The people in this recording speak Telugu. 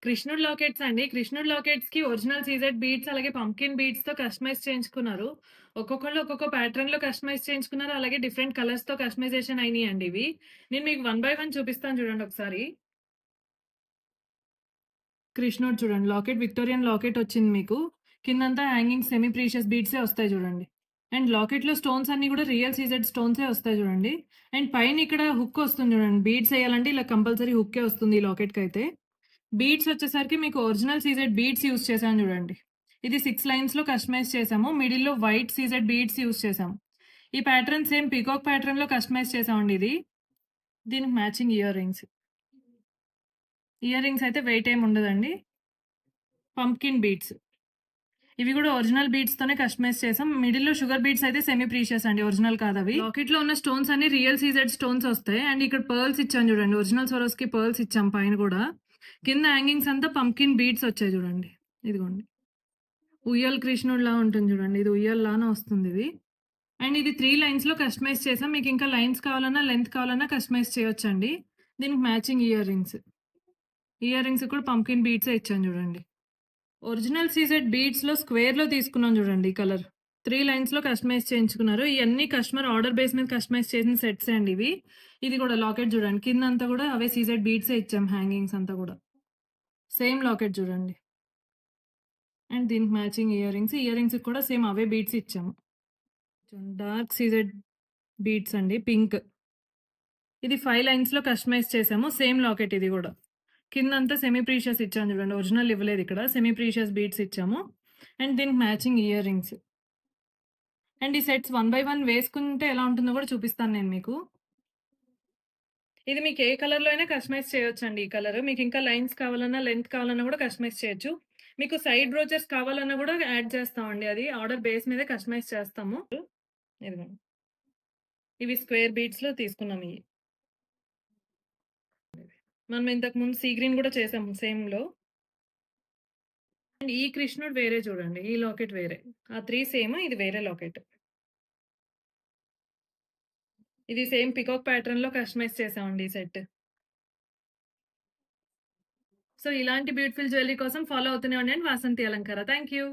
కృష్ణుడు లాకెట్స్ అండి. కృష్ణుడు లాకెట్స్‌కి ఒరిజినల్ సీజెడ్ బీడ్స్ అలాగే పంకిన్ బీడ్స్‌తో కస్టమైజ్ చేయించుకున్నారు. ఒక్కొక్కళ్ళు ఒక్కొక్క ప్యాటర్న్‌లో కస్టమైజ్ చేయించుకున్నారు. అలాగే డిఫరెంట్ కలర్స్‌తో కస్టమైజేషన్ అయినియండి ఇవి. నేను మీకు వన్ బై వన్ చూపిస్తాను చూడండి ఒకసారి. కృష్ణుడు చూడండి. లాకెట్ విక్టోరియన్ లాకెట్ వచ్చింది మీకు. కిందంతా హ్యాంగింగ్ సెమీ ప్రీషియస్ బీడ్సే వస్తాయి చూడండి. అండ్ లాకెట్‌లో స్టోన్స్ అన్నీ గూడా రియల్ సీజెడ్ స్టోన్సే వస్తాయి చూడండి. అండ్ పైన ఇక్కడ హుక్ వస్తుంది చూడండి. బీడ్స్ ఎయ్యాలంటే ఇలా కంపల్సరీ హుక్కే వస్తుంది ఈ లాకెట్‌కైతే. బీడ్స్ వచ్చేసరికి మీకు ఒరిజినల్ సీజెడ్ బీడ్స్ యూజ్ చేశాను చూడండి. ఇది 6 లైన్స్‌లో కస్టమైజ్ చేశాము. మిడిల్‌లో వైట్ సీజెడ్ బీడ్స్ యూజ్ చేశాము. ఈ ప్యాటర్న్ సేమ్ పీకాక్ ప్యాటర్న్‌లో కస్టమైజ్ చేశామండి ఇది. దీనికి matching ear rings. Ear rings అయితే వెయిట్ ఏమి ఉండదండి. Pumpkin beads. ఇవి కూడా ఒరిజినల్ బీడ్స్ తోనే కస్టమైజ్ చేసాం. మిడిల్‌లో షుగర్ బీడ్స్ అయితే సెమీ ప్రీషియస్ అండి. ఒరిజినల్ కాదవి. లాకెట్‌లో ఉన్న స్టోన్స్ అన్ని రియల్ సీజెడ్ స్టోన్స్ వస్తాయి. అండ్ ఇక్కడ పర్ల్స్ ఇచ్చాను చూడండి. ఒరిజినల్ స్వరోస్‌కి పర్ల్స్ ఇచ్చాం పైన కూడా. కింద హ్యాంగింగ్స్ అంతా పంప్కిన్ బీడ్స్ వచ్చాయి చూడండి. ఇదిగోండి. ఉయ్యాల కృష్ణుడిలా ఉంటుంది చూడండి. ఇది ఉయ్యాలలానే వస్తుంది ఇది. అండ్ ఇది 3 లైన్స్‌లో కస్టమైజ్ చేసాం. మీకు ఇంకా లైన్స్ కావాలన్నా, లెంత్ కావాలన్నా కస్టమైజ్ చేయొచ్చండి. దీనికి matching ear rings. Ear rings కూడా పంప్కిన్ బీడ్సే ఇచ్చాను చూడండి. ఒరిజినల్ సీజెడ్ బీడ్స్‌లో స్క్వేర్‌లో తీసుకున్నాం చూడండి ఈ కలర్. 3 లైన్స్‌లో కస్టమైజ్ చేయించుకున్నారు. ఇయన్నీ కస్టమర్ ఆర్డర్ బేస్ మీద కస్టమైజ్ చేసిన సెట్సే అండి ఇవి. ఇది కూడా లాకెట్ చూడండి. కిందంతా కూడా అవే సీజెడ్ బీడ్సే ఇచ్చాం హ్యాంగింగ్స్ అంతా కూడా. సేమ్ లాకెట్ చూడండి. అండ్ దీనికి మ్యాచింగ్ ఇయర్ రింగ్స్. ఇయర్ రింగ్స్‌కి కూడా సేమ్ అవే బీడ్స్ ఇచ్చాము. డార్క్ సీజెడ్ బీడ్స్ అండి పింక్. ఇది 5 లైన్స్‌లో కస్టమైజ్ చేసాము. సేమ్ లాకెట్ ఇది గూడా. కిందంతా సెమీ ప్రీషియస్ ఇచ్చాను చూడండి. ఒరిజినల్ ఇవ్వలేదు ఇక్కడ. సెమీ ప్రీషియస్ బీడ్స్ ఇచ్చాము. అండ్ దీనికి మ్యాచింగ్ ఇయర్ రింగ్స్. అండ్ ఈ సెట్స్ వన్ బై వన్ వేసుకుంటే ఎలా ఉంటుందో కూడా చూపిస్తాను నేను మీకు. ఇది మీకు ఏ కలర్‌లో అయినా కస్టమైజ్ చేయొచ్చండి ఈ కలర్. మీకు ఇంకా లైన్స్ కావాలన్నా, లెంత్ కావాలన్నా కూడా కస్టమైజ్ చేయొచ్చు. మీకు సైడ్ బ్రోచెస్ కావాలన్నా కూడా యాడ్ చేస్తామండి. అది ఆర్డర్ బేస్ మీదే కస్టమైజ్ చేస్తాము. ఇదిగోండి. ఇవి స్క్వేర్ బీడ్స్‌లో తీసుకున్నాం ఇయి. మనం ఇంతకు ముందు సీ గ్రీన్ కూడా చేసాము సేమ్‌లో. అండ్ ఈ కృష్ణుడు వేరే చూడండి. ఈ లాకెట్ వేరే. ఆ 3 సేమ్. ఇది వేరే లాకెట్. ఇది సేమ్ పీకాక్ ప్యాటర్న్‌లో కస్టమైజ్ చేసామండి ఈ సెట్. సో, ఇలాంటి బ్యూటిఫుల్ జ్యువెల్లరీ కోసం ఫాలో అవుతూనే ఉండండి వాసంతి అలంకార. Thank you.